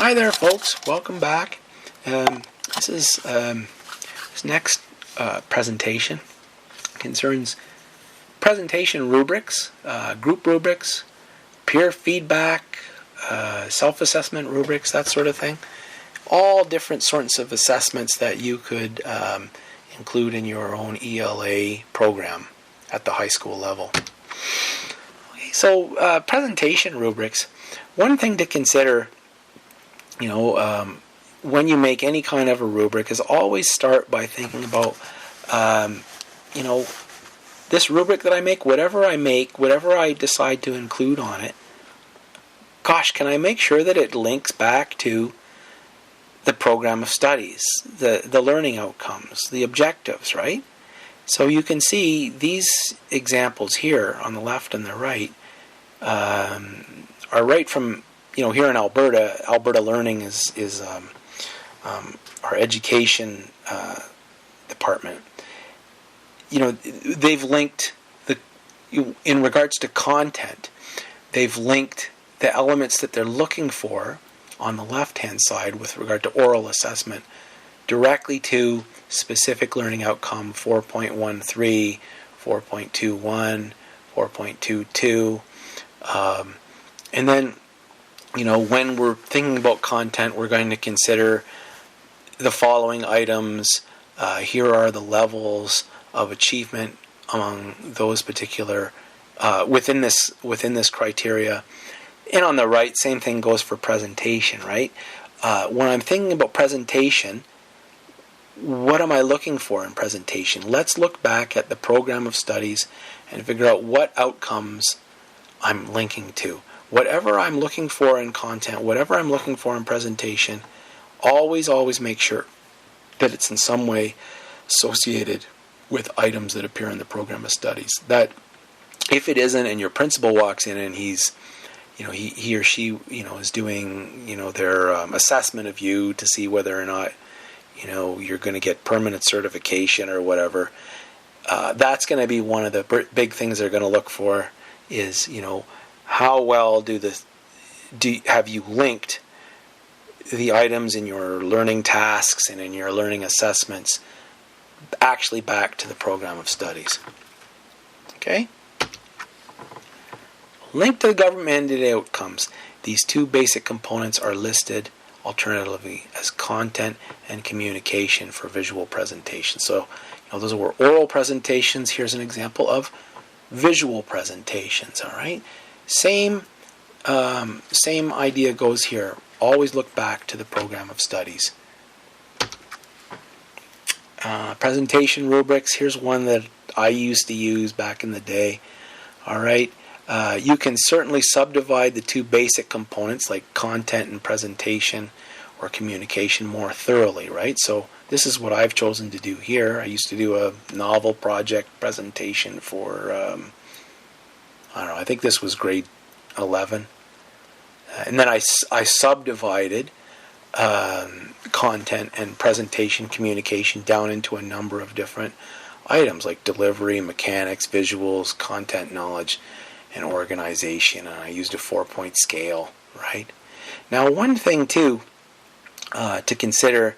Hi there, folks. Welcome back. This next presentation concerns presentation rubrics, group rubrics, peer feedback, self-assessment rubrics, that sort of thing. All different sorts of assessments that you could include in your own ELA program at the high school level. Okay, so presentation rubrics. One thing to consider, when you make any kind of a rubric is always start by thinking about, this rubric that I make, whatever I decide to include on it, gosh, can I make sure that it links back to the program of studies, the learning outcomes, the objectives, right? So you can see these examples here on the left and the right are right from, here in Alberta. Alberta Learning is our education department. They've linked in regards to content, they've linked the elements that they're looking for on the left-hand side with regard to oral assessment directly to specific learning outcome 4.13, 4.21, 4.22. And then, when we're thinking about content, we're going to consider the following items. Here are the levels of achievement among those particular within this criteria. And on the right, same thing goes for presentation, right? When I'm thinking about presentation, what am I looking for in presentation? Let's look back at the program of studies and figure out what outcomes I'm linking to. Whatever I'm looking for in content, whatever I'm looking for in presentation, always make sure that it's in some way associated with items that appear in the program of studies. That if it isn't, and your principal walks in and he's, he or she, is doing, their assessment of you to see whether or not, you're going to get permanent certification or whatever, that's going to be one of the big things they're going to look for is, how well have you linked the items in your learning tasks and in your learning assessments actually back to the program of studies. Okay? Linked to the government-mandated outcomes. These two basic components are listed alternatively as content and communication for visual presentation. So, those were oral presentations. Here's an example of visual presentations. All right? Same idea goes here. Always look back to the program of studies. Presentation rubrics. Here's one that I used to use back in the day. All right. You can certainly subdivide the two basic components like content and presentation or communication more thoroughly, right? So this is what I've chosen to do here. I used to do a novel project presentation for, I think this was grade 11. And then I subdivided content and presentation communication down into a number of different items like delivery, mechanics, visuals, content knowledge, and organization. And I used a 4-point scale, right? Now, one thing, too, to consider,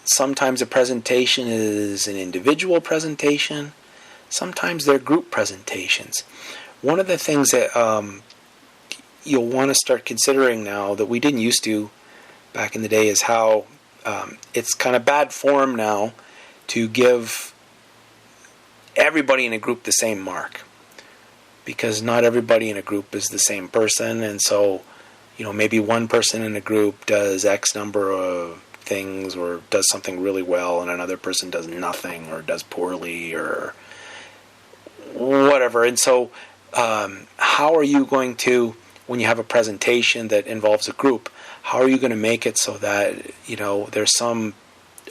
sometimes a presentation is an individual presentation. Sometimes they're group presentations. One of the things that you'll want to start considering now that we didn't used to back in the day is how it's kind of bad form now to give everybody in a group the same mark, because not everybody in a group is the same person, and so maybe one person in a group does X number of things or does something really well and another person does nothing or does poorly or whatever. And so how are you going to, when you have a presentation that involves a group, how are you going to make it so that there's some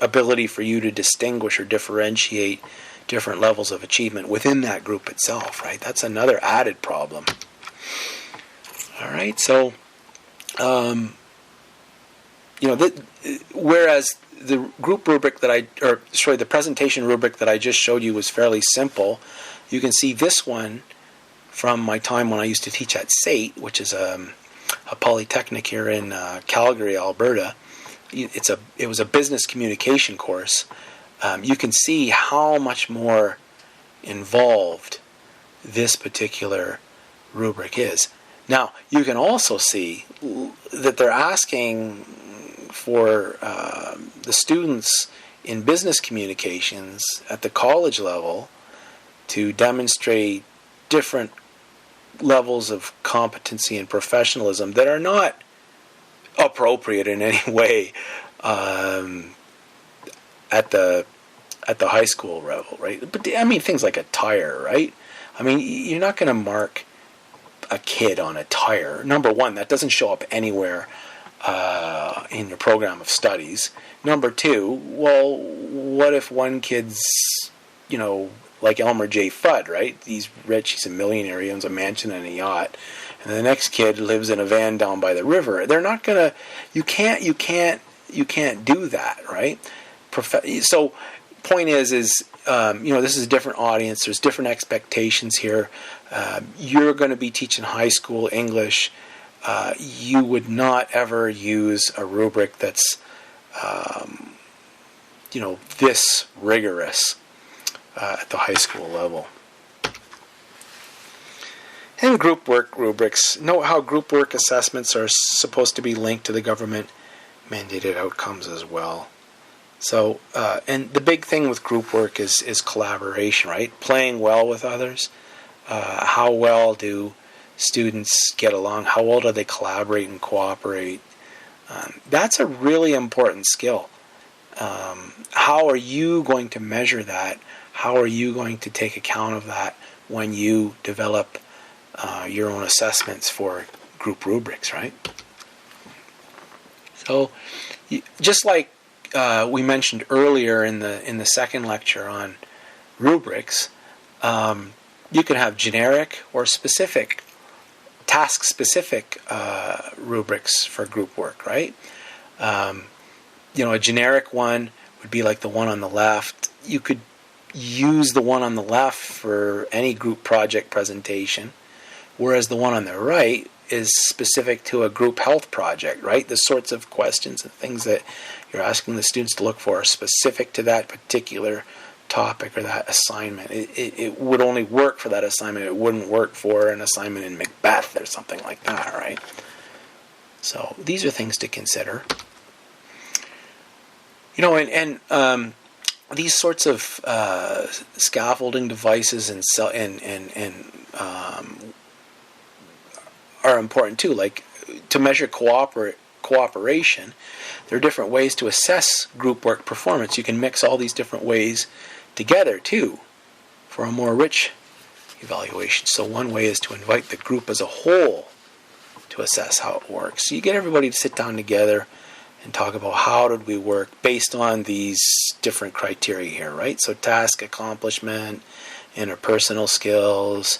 ability for you to distinguish or differentiate different levels of achievement within that group itself, right? That's another added problem. All right, so whereas the group rubric the presentation rubric that I just showed you was fairly simple, you can see this one from my time when I used to teach at SAIT, which is a polytechnic here in Calgary, Alberta. It was a business communication course. You can see how much more involved this particular rubric is. Now, you can also see that they're asking for the students in business communications at the college level to demonstrate different levels of competency and professionalism that are not appropriate in any way at the high school level, right? But I mean, things like attire, right? I mean, you're not going to mark a kid on attire. Number one, that doesn't show up anywhere in your program of studies. Number two, well, what if one kid's, like Elmer J. Fudd, right? He's rich, he's a millionaire, he owns a mansion and a yacht, and the next kid lives in a van down by the river. They're not gonna. You can't do that, right? So, point is, this is a different audience. There's different expectations here. You're going to be teaching high school English. You would not ever use a rubric that's, this rigorous at the high school level. And group work rubrics. Note how group work assessments are supposed to be linked to the government mandated outcomes as well. So, and the big thing with group work is collaboration, right? Playing well with others. How well do students get along? How well do they collaborate and cooperate? That's a really important skill. How are you going to measure that? How are you going to take account of that when you develop your own assessments for group rubrics, right? So, just like we mentioned earlier in the second lecture on rubrics, you can have generic or specific, task-specific rubrics for group work, right? A generic one would be like the one on the left. You could use the one on the left for any group project presentation, whereas the one on the right is specific to a group health project, right? The sorts of questions and things that you're asking the students to look for are specific to that particular topic or that assignment. It would only work for that assignment. It wouldn't work for an assignment in Macbeth or something like that, right? So these are things to consider. These sorts of scaffolding devices and are important too. Like to measure cooperation, there are different ways to assess group work performance. You can mix all these different ways together too for a more rich evaluation. So one way is to invite the group as a whole to assess how it works. So you get everybody to sit down together and talk about how did we work based on these different criteria here, right? So task accomplishment, interpersonal skills,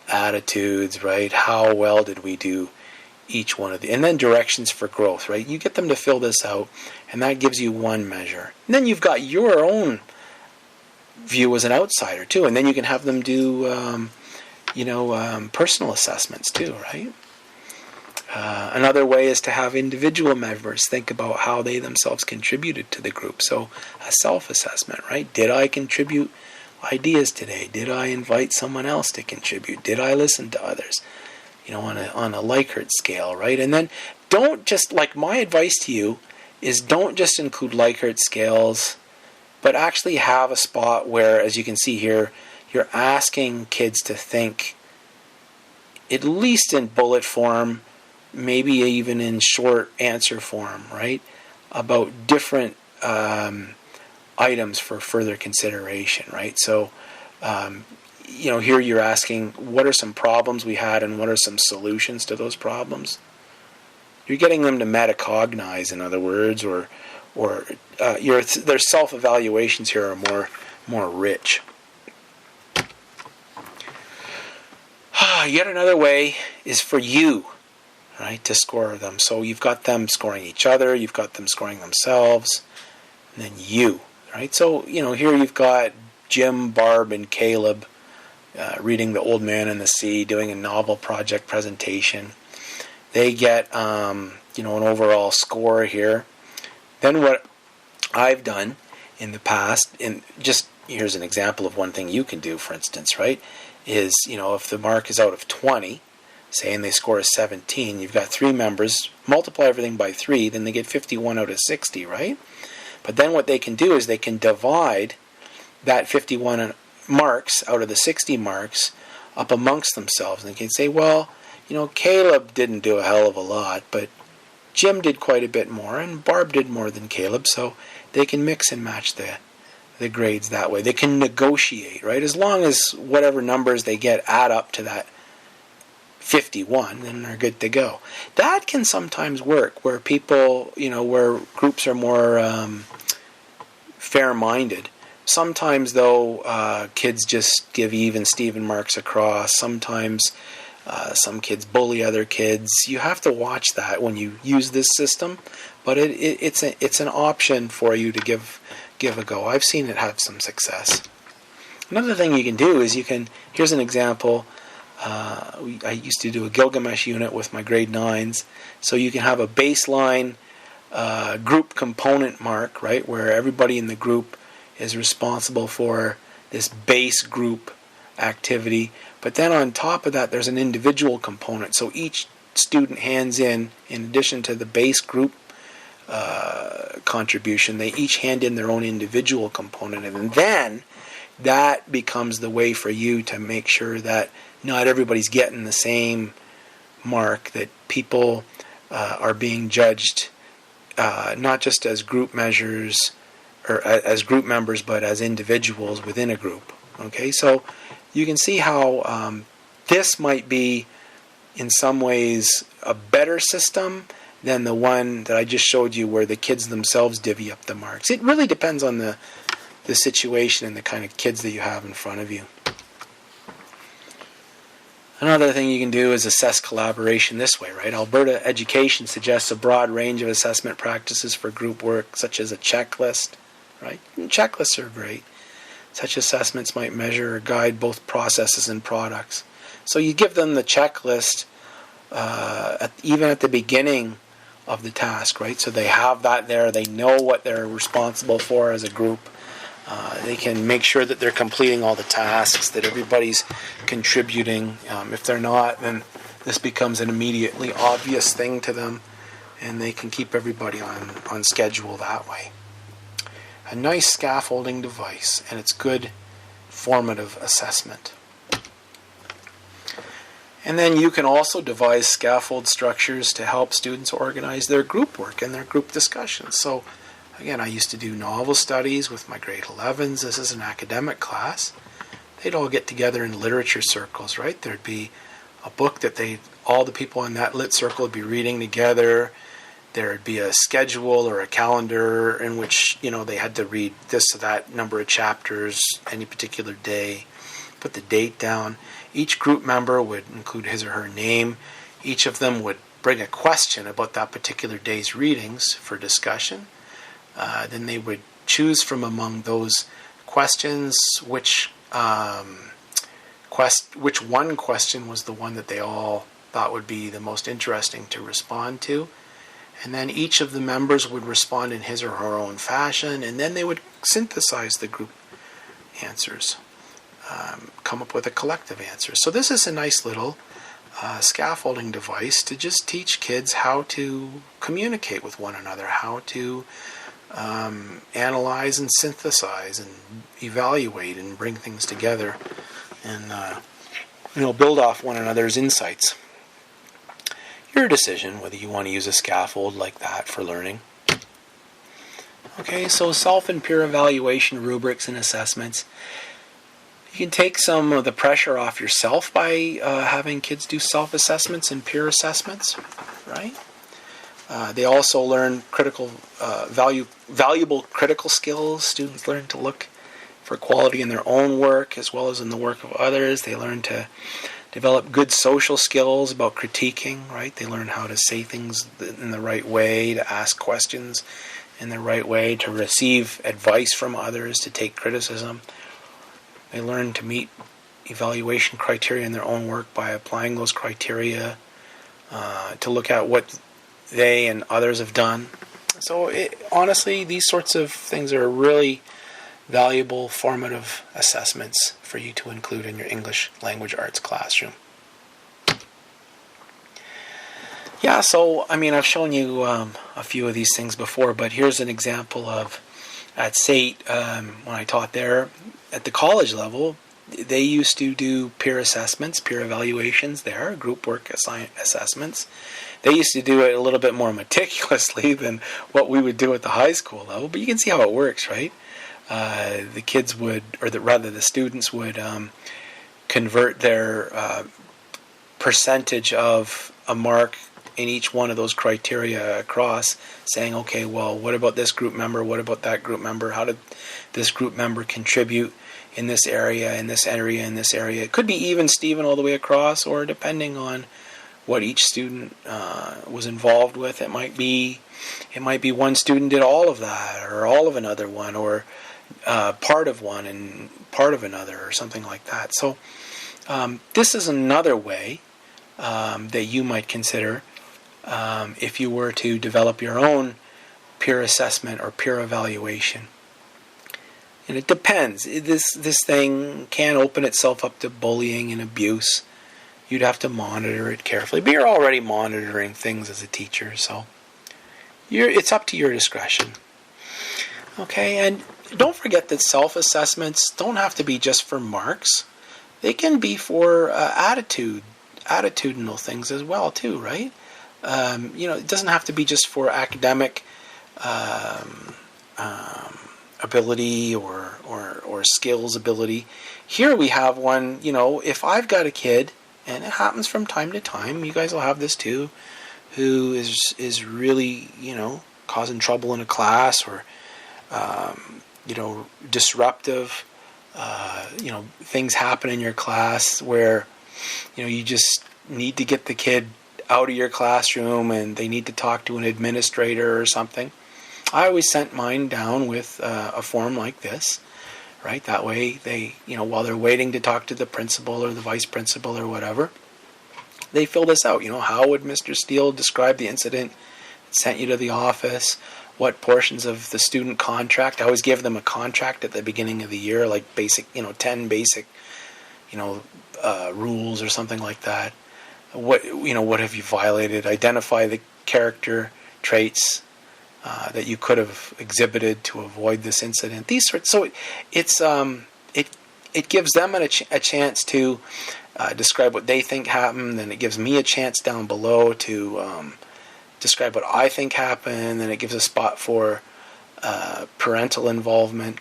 attitudes, right? How well did we do each one of the, and then directions for growth, right? You get them to fill this out, and that gives you one measure. And then you've got your own view as an outsider too, and then you can have them do, personal assessments too, right? Another way is to have individual members think about how they themselves contributed to the group. So a self-assessment, right? Did I contribute ideas today? Did I invite someone else to contribute? Did I listen to others? On a Likert scale, right? And then don't just, like, my advice to you is don't just include Likert scales, but actually have a spot where, as you can see here, you're asking kids to think, at least in bullet form, maybe even in short answer form, right? About different items for further consideration, right? So, here you're asking, what are some problems we had and what are some solutions to those problems? You're getting them to metacognize, in other words, or their self-evaluations here are more rich. Yet another way is for you, right, to score them. So you've got them scoring each other, you've got them scoring themselves, and then you, right? So, here you've got Jim, Barb, and Caleb reading The Old Man and the Sea, doing a novel project presentation. they get an overall score here. Then what I've done in the past, and just here's an example of one thing you can do, for instance, right, is, if the mark is out of 20, say, and they score a 17, you've got 3 members, multiply everything by 3, then they get 51 out of 60, right? But then what they can do is they can divide that 51 marks out of the 60 marks up amongst themselves. And they can say, well, Caleb didn't do a hell of a lot, but Jim did quite a bit more, and Barb did more than Caleb, so they can mix and match the grades that way. They can negotiate, right? As long as whatever numbers they get add up to that 51, then they're good to go. That can sometimes work where people, where groups are more fair-minded. Sometimes, though, kids just give even Steven marks across. Sometimes some kids bully other kids. You have to watch that when you use this system, but it's an option for you to give a go. I've seen it have some success. Another thing you can do is here's an example. I used to do a Gilgamesh unit with my grade 9s, so you can have a baseline group component mark, right, where everybody in the group is responsible for this base group activity, but then on top of that there's an individual component, so each student hands in addition to the base group contribution, they each hand in their own individual component, and then that becomes the way for you to make sure that not everybody's getting the same mark, that people are being judged not just as group measures or as group members, but as individuals within a group. Okay, so you can see how this might be in some ways a better system than the one that I just showed you where the kids themselves divvy up the marks. It really depends on the situation and the kind of kids that you have in front of you. Another thing you can do is assess collaboration this way, right? Alberta Education suggests a broad range of assessment practices for group work, such as a checklist, right? And checklists are great. Such assessments might measure or guide both processes and products. So you give them the checklist even at the beginning of the task, right? So they have that there. They know what they're responsible for as a group. They can make sure that they're completing all the tasks, that everybody's contributing. If they're not, then this becomes an immediately obvious thing to them, and they can keep everybody on schedule that way. A nice scaffolding device, and it's good formative assessment. And then you can also devise scaffold structures to help students organize their group work and their group discussions. So again, I used to do novel studies with my grade 11s. This is an academic class. They'd all get together in literature circles, right? There'd be a book that all the people in that lit circle would be reading together. There'd be a schedule or a calendar in which, they had to read this or that number of chapters any particular day, put the date down. Each group member would include his or her name. Each of them would bring a question about that particular day's readings for discussion. Then they would choose from among those questions which one question was the one that they all thought would be the most interesting to respond to. And then each of the members would respond in his or her own fashion, and then they would synthesize the group answers, come up with a collective answer. So this is a nice little scaffolding device to just teach kids how to communicate with one another, how to analyze and synthesize and evaluate and bring things together and build off one another's insights. Your decision whether you want to use a scaffold like that for learning. Okay, so self and peer evaluation, rubrics, and assessments. You can take some of the pressure off yourself by having kids do self-assessments and peer assessments, right? They also learn valuable critical skills. Students learn to look for quality in their own work as well as in the work of others. They learn to develop good social skills about critiquing, right? They learn how to say things in the right way, to ask questions in the right way, to receive advice from others, to take criticism. They learn to meet evaluation criteria in their own work by applying those criteria to look at what they and others have done. So honestly, these sorts of things are really valuable formative assessments for you to include in your English language arts classroom. Yeah, so I've shown you a few of these things before, but here's an example of at SAIT, when I taught there at the college level, they used to do peer assessments, peer evaluations there, group work assessments. They used to do it a little bit more meticulously than what we would do at the high school level, but you can see how it works, right? The kids would, the students would convert their percentage of a mark in each one of those criteria across, saying, okay, well, what about this group member? What about that group member? How did this group member contribute in this area, in this area, in this area? It could be even Steven all the way across, or depending on what each student was involved with. It might be one student did all of that, or all of another one, or part of one and part of another, or something like that. So this is another way that you might consider if you were to develop your own peer assessment or peer evaluation. And it depends. This thing can open itself up to bullying and abuse. You'd have to monitor it carefully. But you're already monitoring things as a teacher, so it's up to your discretion. Okay, and don't forget that self-assessments don't have to be just for marks. They can be for attitudinal things as well, too, right? It doesn't have to be just for academic ability or skills ability. Here we have one, if I've got a kid, and it happens from time to time, you guys will have this too, who is really, causing trouble in a class, or, disruptive, things happen in your class where, you just need to get the kid out of your classroom and they need to talk to an administrator or something. I always sent mine down with a form like this, right? That way they, while they're waiting to talk to the principal or the vice principal or whatever, they fill this out. How would Mr. Steele describe the incident that sent you to the office? What portions of the student contract? I always give them a contract at the beginning of the year, like basic, 10 basic, rules or something like that. What have you violated? Identify the character traits that you could have exhibited to avoid this incident. These sorts. So it gives them a chance to describe what they think happened. Then it gives me a chance down below to describe what I think happened. Then it gives a spot for parental involvement.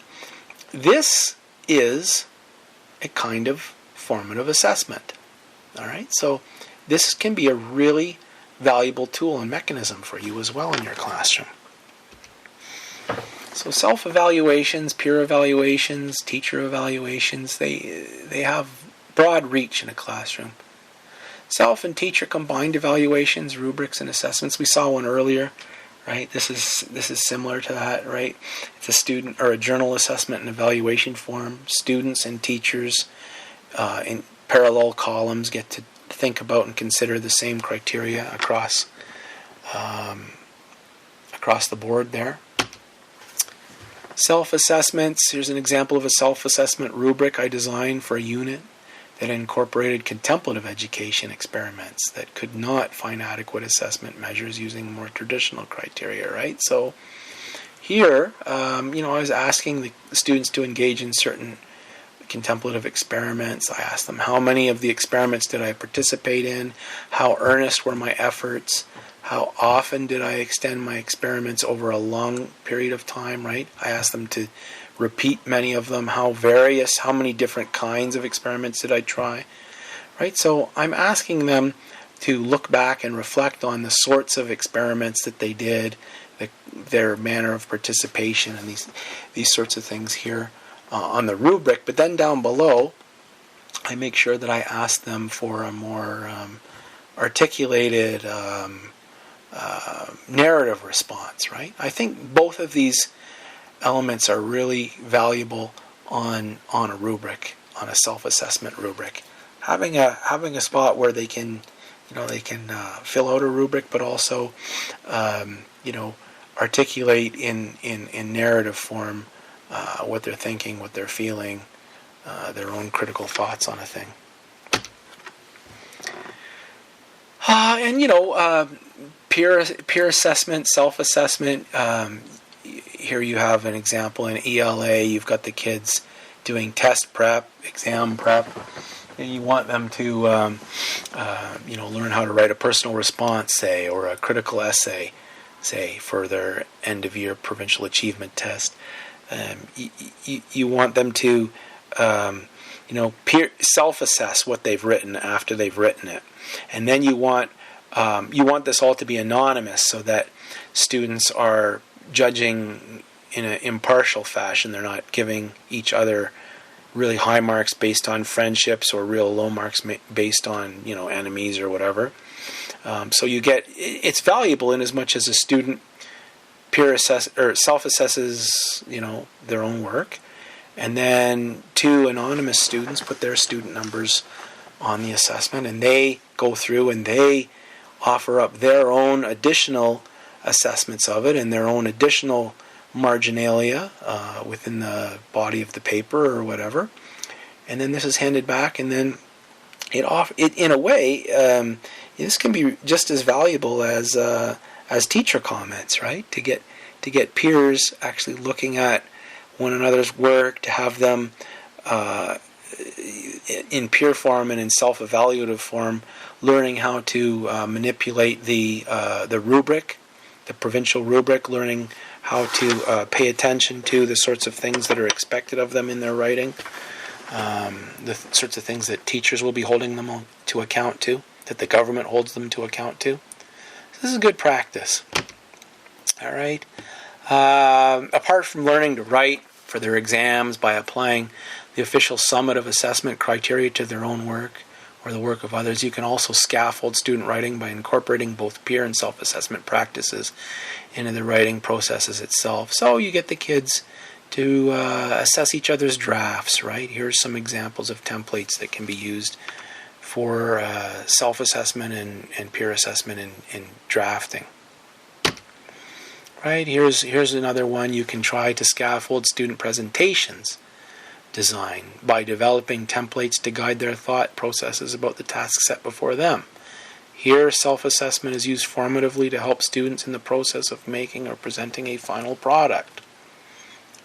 This is a kind of formative assessment. All right, so this can be a really valuable tool and mechanism for you as well in your classroom. So self-evaluations, peer evaluations, teacher evaluations, they have broad reach in a classroom. Self and teacher combined evaluations, rubrics, and assessments. We saw one earlier, right? This is similar to that, right? It's a student or a journal assessment and evaluation form. Students and teachers in parallel columns get to think about and consider the same criteria across the board there. Self-assessments. Here's an example of a self-assessment rubric I designed for a unit that incorporated contemplative education experiments that could not find adequate assessment measures using more traditional criteria, right? So here, I was asking the students to engage in certain contemplative experiments. I asked them how many of the experiments did I participate in, how earnest were my efforts, how often did I extend my experiments over a long period of time, right? I asked them to repeat many of them, how many different kinds of experiments did I try, right? So I'm asking them to look back and reflect on the sorts of experiments that they did, their manner of participation, and these sorts of things here on the rubric. But then down below, I make sure that I ask them for a more articulated narrative response, right? I think both of these elements are really valuable on a rubric, on a self-assessment rubric. Having a spot where they can they can fill out a rubric, but also, articulate in narrative form what they're thinking, what they're feeling, their own critical thoughts on a thing. Peer assessment, self-assessment. Here you have an example in ELA. You've got the kids doing test prep, exam prep. And you want them to, learn how to write a personal response, say, or a critical essay, say, for their end-of-year provincial achievement test. You want them to, self-assess what they've written after they've written it, and then you want this all to be anonymous, so that students are judging in an impartial fashion. They're not giving each other really high marks based on friendships or real low marks based on enemies or whatever. So it's valuable in as much as a student peer assess or self-assesses their own work, and then 2 anonymous students put their student numbers on the assessment, and they go through and they offer up their own additional assessments of it and their own additional marginalia within the body of the paper or whatever, and then this is handed back, and then it in a way this can be just as valuable as teacher comments, right? To get peers actually looking at one another's work, to have them in peer form and in self-evaluative form, learning how to manipulate the rubric, the provincial rubric, learning how to pay attention to the sorts of things that are expected of them in their writing, the sorts of things that teachers will be holding them to account to, that the government holds them to account to. So this is good practice. All right. Apart from learning to write for their exams by applying the official summative assessment criteria to their own work or the work of others, you can also scaffold student writing by incorporating both peer and self-assessment practices into the writing processes itself. So you get the kids to assess each other's drafts, right? Here's some examples of templates that can be used for self-assessment and peer assessment in drafting. Right, here's another one. You can try to scaffold student presentations design by developing templates to guide their thought processes about the tasks set before them. Here, self-assessment is used formatively to help students in the process of making or presenting a final product.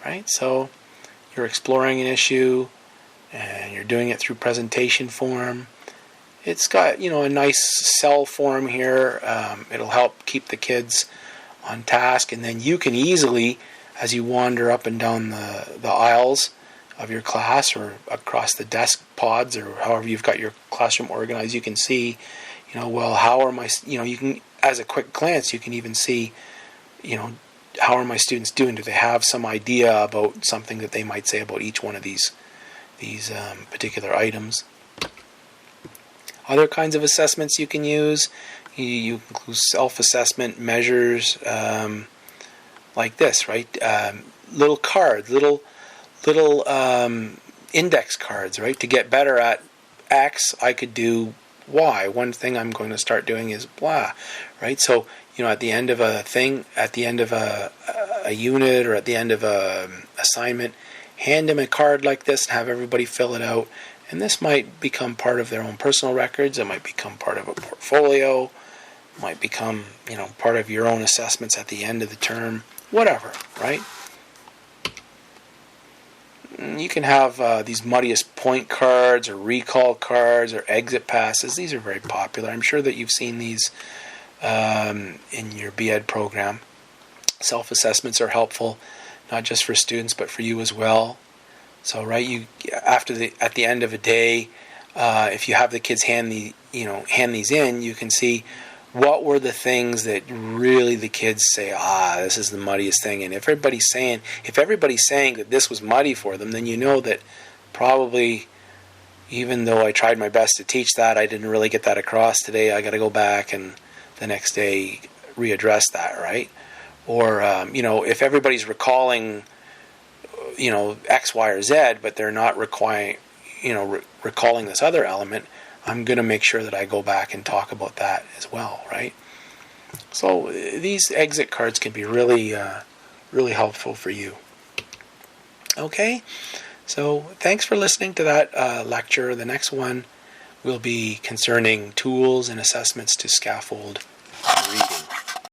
Right, so you're exploring an issue and you're doing it through presentation form. It's got a nice cell form here. It'll help keep the kids on task, and then you can easily, as you wander up and down the aisles of your class or across the desk pods or however you've got your classroom organized, you can see, how are my, you can, as a quick glance, you can even see, how are my students doing? Do they have some idea about something that they might say about each one of these particular items? Other kinds of assessments you can use. You include self-assessment measures like this, right? Little cards, little index cards, right? To get better at X, I could do Y. One thing I'm going to start doing is blah, right? So, at the end of a thing, at the end of a unit, or at the end of a assignment, hand them a card like this and have everybody fill it out. And this might become part of their own personal records. It might become part of a portfolio. It might become, part of your own assessments at the end of the term. Whatever, right? You can have these muddiest point cards or recall cards or exit passes. These are very popular. I'm sure that you've seen these in your BEd program. Self-assessments are helpful, not just for students, but for you as well. So, right, at the end of a day, if you have the kids hand these in, you can see what were the things that really the kids say, this is the muddiest thing. And if everybody's saying that this was muddy for them, then you know that probably, even though I tried my best to teach that, I didn't really get that across today. I got to go back and the next day readdress that, right? Or if everybody's recalling X, Y, or Z, but they're not recalling this other element, I'm going to make sure that I go back and talk about that as well, right? So these exit cards can be really, really helpful for you. Okay, so thanks for listening to that lecture. The next one will be concerning tools and assessments to scaffold